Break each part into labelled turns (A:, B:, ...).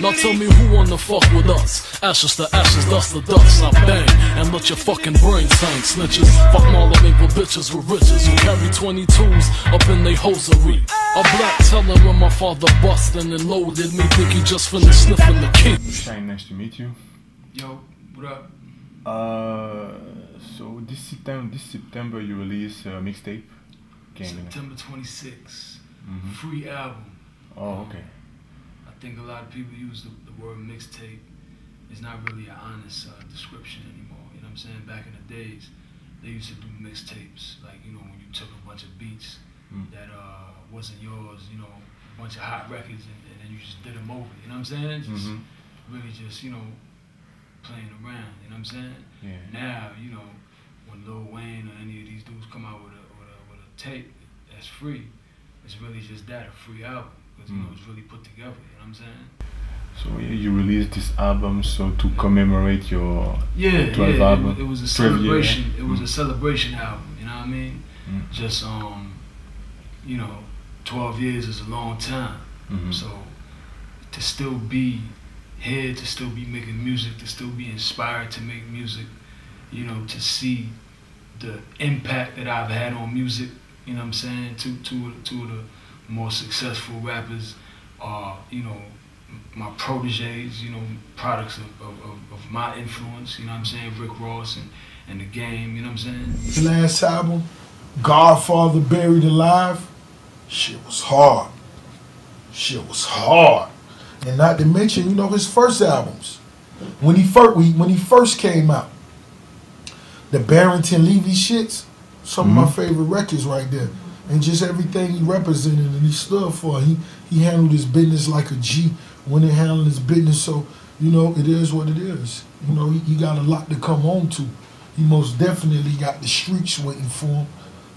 A: Now tell me who wanna fuck with us? Ashes to ashes, dust to dust. I bang and let your fucking brains hang. Snitches, fuck Marlon bitches with riches who carry 22s up in they hosiery. A black teller when my father bustin' and loaded me, think he just finished sniffing the key.
B: Shyne, nice to meet you.
C: Yo, what up?
B: So this September you release a mixtape.
C: September 26th. Free album.
B: Oh, okay.
C: I think a lot of people use the word mixtape. It's not really an honest description anymore. You know what I'm saying? Back in the days, they used to do mixtapes. Like, you know, when you took a bunch of beats that wasn't yours, you know, a bunch of hot records, and then you just did them over. You know what I'm saying? Just really just, you know, playing around. You know what I'm saying?
B: Yeah.
C: Now, you know, when Lil Wayne or any of these dudes come out with a tape that's free, it's really just that, a free album. Because, you know, it's really put together, you know what I'm saying?
B: So yeah, you released this album so to commemorate your 12th album.
C: It was a celebration. It was a celebration album, you know what I mean? Just you know, 12 years is a long time. So to still be here, to still be making music, to still be inspired to make music, you know, to see the impact that I've had on music, you know what I'm saying? Two of the more successful rappers are, you know, my proteges, you know, products of my influence, you know what I'm saying? Rick Ross and The Game, you know what I'm saying?
D: His last album, Godfather Buried Alive, shit was hard. Shit was hard. And not to mention, you know, his first albums. When he first came out, the Barrington Levy shits, some of my favorite records right there. And just everything he represented and he stood for. He handled his business like a G when he handled his business. So, you know, it is what it is. You know, he got a lot to come home to. He most definitely got the streets waiting for him.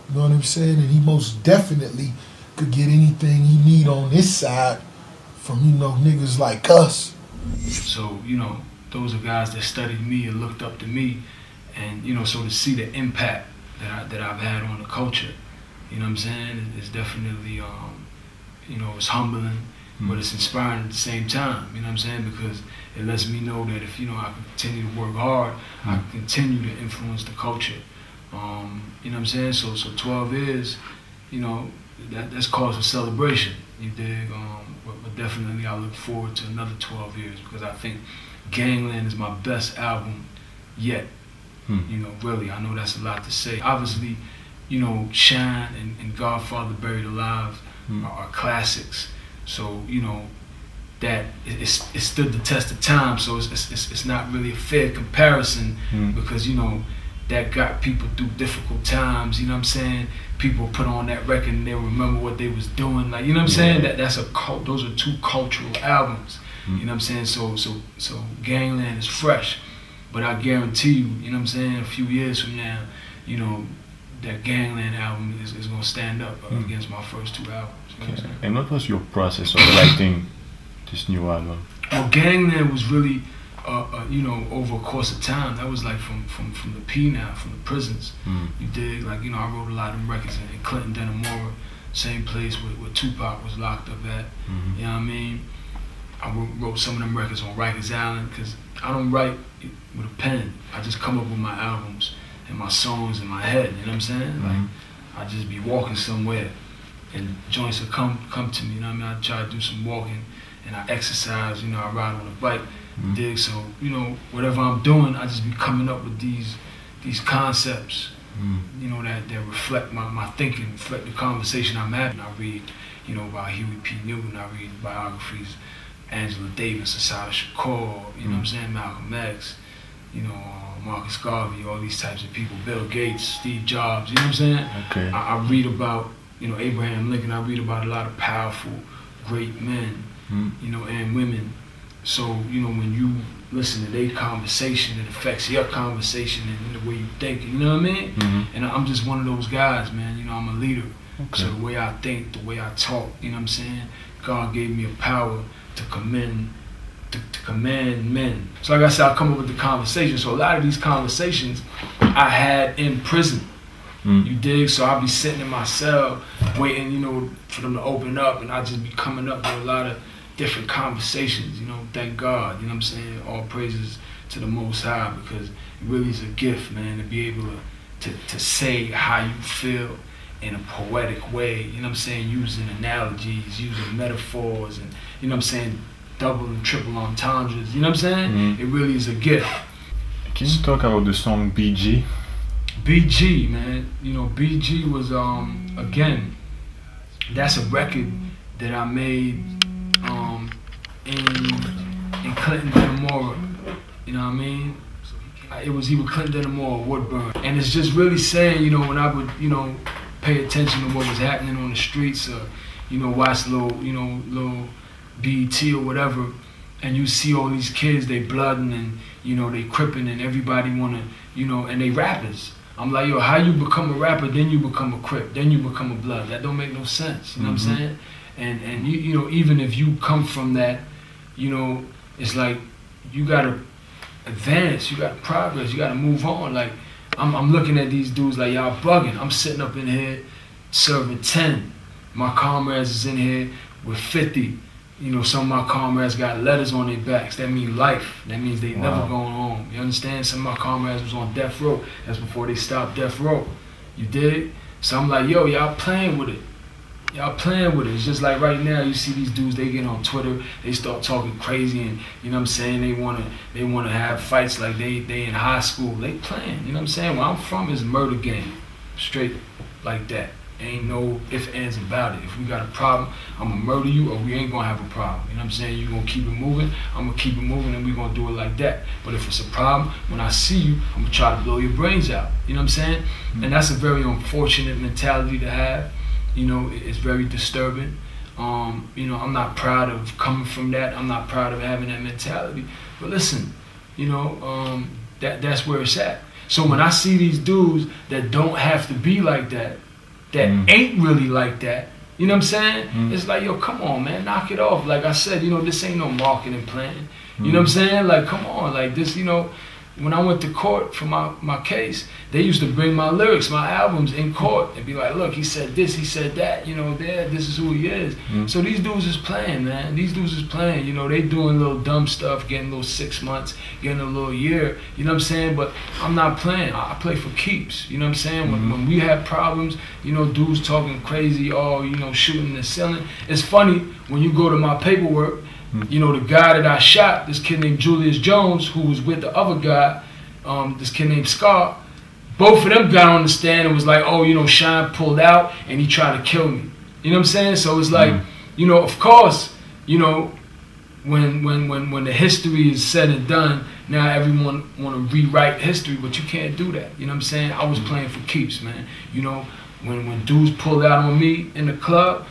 D: You know what I'm saying? And he most definitely could get anything he need on this side from, you know, niggas like us.
C: So, you know, those are guys that studied me and looked up to me. And, you know, so to see the impact that I've had on the culture, you know what I'm saying, it's definitely, you know, it's humbling, but it's inspiring at the same time, you know what I'm saying, because it lets me know that if, you know, I continue to work hard, I can continue to influence the culture, you know what I'm saying, so 12 years, you know, that's cause for celebration, you dig, but definitely I look forward to another 12 years, because I think Gangland is my best album yet. You know, really, I know that's a lot to say. Obviously, you know, Shyne and Godfather Buried Alive are classics. So, you know, that it stood the test of time. So it's not really a fair comparison because, you know, that got people through difficult times. You know what I'm saying? People put on that record and they remember what they was doing. Like, you know what I'm saying? Those are two cultural albums. You know what I'm saying? So Gangland is fresh. But I guarantee you, you know what I'm saying, a few years from now, you know, that Gangland album is going to stand up against my first two albums. You know what I'm saying?
B: And what was your process of writing this new album?
C: Well, Gangland was really, you know, over a course of time. That was like from the P now, from the prisons. You dig? Like, you know, I wrote a lot of them records in Clinton, Denimora, same place where Tupac was locked up at. You know what I mean? I wrote some of them records on Rikers Island because I don't write with a pen. I just come up with my albums and my songs in my head, you know what I'm saying? Like, I just be walking somewhere and joints will come to me, you know what I mean? I try to do some walking and I exercise, you know, I ride on a bike, dig? So, you know, whatever I'm doing, I just be coming up with these concepts, you know, that reflect my thinking, reflect the conversation I'm having. I read, you know, about Huey P. Newton, I read biographies, Angela Davis, Asada Shakur, you know what I'm saying, Malcolm X, you know, Marcus Garvey, all these types of people, Bill Gates, Steve Jobs, you know what I'm saying?
B: Okay.
C: I read about, you know, Abraham Lincoln, I read about a lot of powerful, great men, you know, and women. So, you know, when you listen to their conversation, it affects your conversation and the way you think, you know what I mean? And I'm just one of those guys, man, you know, I'm a leader. So the way I think, the way I talk, you know what I'm saying? God gave me a power to command men. So like I said, I come up with the conversation. So a lot of these conversations I had in prison. You dig? So I'll be sitting in my cell waiting, you know, for them to open up, and I just be coming up with a lot of, different conversations, you know, thank God, you know what I'm saying? All praises to the Most High, because it really is a gift, man, to be able to say how you feel in a poetic way, you know what I'm saying, using analogies, using metaphors, and, you know what I'm saying, double and triple entendres, you know what I'm saying?
B: Mm-hmm.
C: It really is a gift.
B: Can you talk about the song BG?
C: BG, man, you know, BG was, again, that's a record that I made in Clinton, Dannemora, you know what I mean? It was either Clinton, Dannemora, or Woodburn. And it's just really saying, you know, when I would, you know, pay attention to what was happening on the streets, or, you know, watch little BET or whatever, and you see all these kids, they blooding and, you know, they cripping, and everybody wanna, you know, and they rappers. I'm like, yo, how you become a rapper, then you become a crip, then you become a blood? That don't make no sense, you know what I'm saying? And you know, even if you come from that, you know, it's like, you gotta advance, you gotta progress, you gotta move on. Like, I'm looking at these dudes like, y'all bugging. I'm sitting up in here serving 10. My comrades is in here with 50. You know, some of my comrades got letters on their backs. That means life. That means they never going home. You understand? Some of my comrades was on death row. That's before they stopped death row. You dig? So I'm like, yo, y'all playing with it. Y'all playing with it. It's just like right now, you see these dudes, they get on Twitter, they start talking crazy, and you know what I'm saying, they wanna have fights like they in high school. They playing, you know what I'm saying? Where I'm from is murder game. Straight like that. Ain't no ifs, ands about it. If we got a problem, I'm gonna murder you, or we ain't gonna have a problem. You know what I'm saying? You gonna keep it moving, I'm gonna keep it moving, and we gonna do it like that. But if it's a problem, when I see you, I'm gonna try to blow your brains out. You know what I'm saying? And that's a very unfortunate mentality to have. You know, it's very disturbing. You know, I'm not proud of coming from that. I'm not proud of having that mentality. But listen, you know, that's where it's at. So when I see these dudes that don't have to be like that, that ain't really like that, you know what I'm saying? It's like, yo, come on, man, knock it off. Like I said, you know, this ain't no marketing plan. You know what I'm saying? Like, come on, like this, you know, when I went to court for my case, they used to bring my lyrics, my albums in court and be like, look, he said this, he said that, you know, this is who he is. So these dudes is playing, man. These dudes is playing, you know, they doing little dumb stuff, getting a little 6 months, getting a little year, you know what I'm saying? But I'm not playing, I play for keeps, you know what I'm saying? When we have problems, you know, dudes talking crazy, oh, you know, shooting and selling. It's funny, when you go to my paperwork, you know, the guy that I shot, this kid named Julius Jones, who was with the other guy, this kid named Scar, both of them got on the stand and was like, oh, you know, Shyne pulled out and he tried to kill me. You know what I'm saying? So it's like, you know, of course, you know, when the history is said and done, now everyone want to rewrite history, but you can't do that. You know what I'm saying? I was playing for keeps, man. You know, when dudes pulled out on me in the club,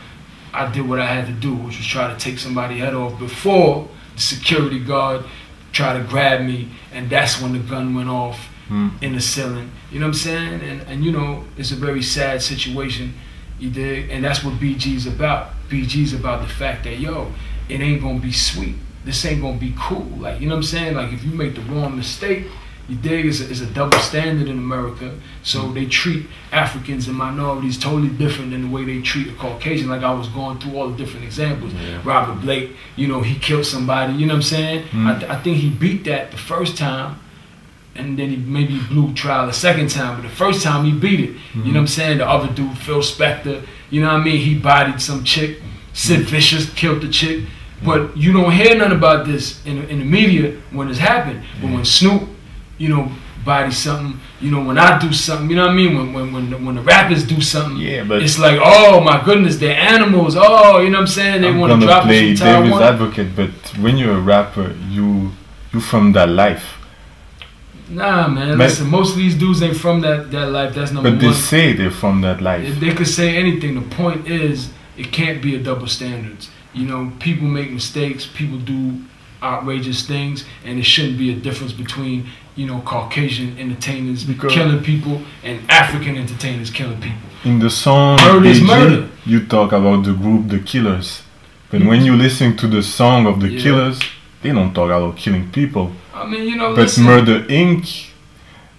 C: I did what I had to do, which was try to take somebody's head off before the security guard tried to grab me, and that's when the gun went off in the ceiling. You know what I'm saying? And you know, it's a very sad situation, you dig? And that's what BG's about. BG's about the fact that, yo, it ain't gonna be sweet. This ain't gonna be cool. Like, you know what I'm saying? Like, if you make the wrong mistake, you dig, it's a double standard in America. So they treat Africans and minorities totally different than the way they treat a Caucasian. Like I was going through all the different examples. Robert Blake, you know, he killed somebody, you know what I'm saying? I think he beat that the first time, and then he maybe blew trial the second time, but the first time he beat it. You know what I'm saying? The other dude, Phil Spector, you know what I mean? He bodied some chick. Sid Vicious killed the chick. But you don't hear nothing about this in the media when it's happened. But when Snoop, you know, body something, you know, when I do something, you know what I mean? When the rappers do something, but it's like, oh my goodness, they're animals. Oh, you know what I'm saying? They want to drop
B: play
C: us from
B: Devil's Advocate, but when you're a rapper, you from that life.
C: Nah, man. Listen, most of these dudes ain't from that life. That's number one.
B: But they say they're from that life.
C: They could say anything. The point is, it can't be a double standards. You know, people make mistakes. People do outrageous things, and there shouldn't be a difference between, you know, Caucasian entertainers killing people and African entertainers killing people.
B: In the song
C: Murder is
B: BG,
C: murder.
B: You talk about the group The Killers, but when you listen to the song of The Killers, they don't talk about killing people.
C: I mean, you know,
B: but
C: listen,
B: Murder Inc.,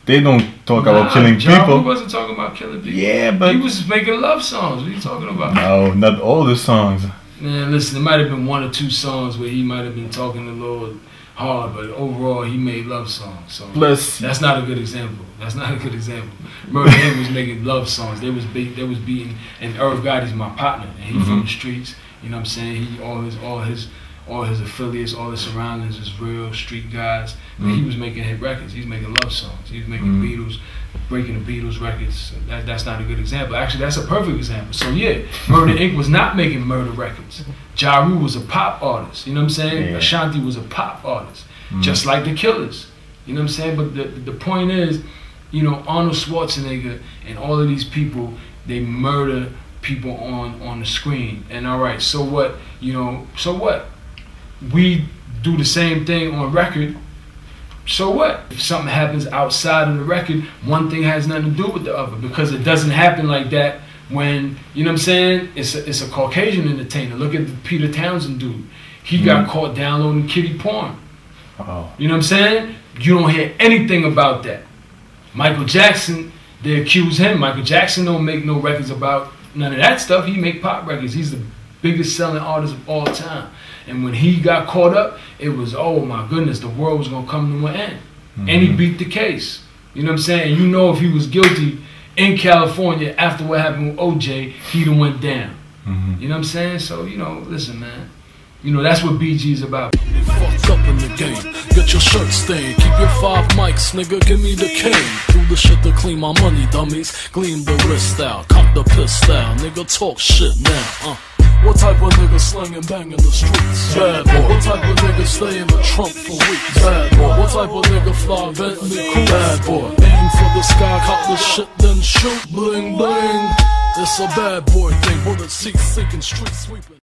B: they don't talk about killing people.
C: He wasn't talking about killing people.
B: Yeah, but
C: he was making love songs. What are you talking about?
B: No, not all the songs.
C: Man, listen, there might have been 1 or 2 songs where he might have been talking a little hard, but overall he made love songs. So
B: Plus,
C: that's not a good example. That's not a good example. Murder Inc. was making love songs. They was beating, and Irv Gotti's my partner, and he from the streets. You know what I'm saying? He all his affiliates, all his surroundings is real street guys. But he was making hit records. He was making love songs. He was making Beatles, breaking the Beatles records. So that's not a good example. Actually, that's a perfect example. So yeah, Murder Inc. was not making murder records. Ja Rule was a pop artist. You know what I'm saying?
B: Yeah.
C: Ashanti was a pop artist, just like the Killers. You know what I'm saying? But the point is, you know, Arnold Schwarzenegger and all of these people, they murder people on the screen. And all right, so what? You know, so what? We do the same thing on record. So what? If something happens outside of the record, one thing has nothing to do with the other, because it doesn't happen like that when, you know what I'm saying, it's a Caucasian entertainer. Look at the Peter Townsend dude. He got caught downloading kiddie porn. You know what I'm saying? You don't hear anything about that. Michael Jackson, they accuse him. Michael Jackson don't make no records about none of that stuff. He make pop records. He's the biggest selling artist of all time. And when he got caught up, it was, oh my goodness, the world was gonna come to an end. And he beat the case. You know what I'm saying? You know, if he was guilty in California after what happened with OJ, he'd have went down. You know what I'm saying? So, you know, listen, man. You know, that's what BG is about.
A: Fucked up in the game, get your shirt stained. Keep your 5 mics, nigga, give me the cane. Do the shit to clean my money, dummies. Gleam the wrist out, cock the piss down. Nigga, talk shit now, What type of nigga slang and bang in the streets? Bad boy. What type of nigga stay in the trunk for weeks? Bad boy. What type of nigga fly Bentley cool? Bad boy. Aim for the sky, cock the shit, then shoot. Bling bling. It's a bad boy thing, bullet seat seeking, street sweeping.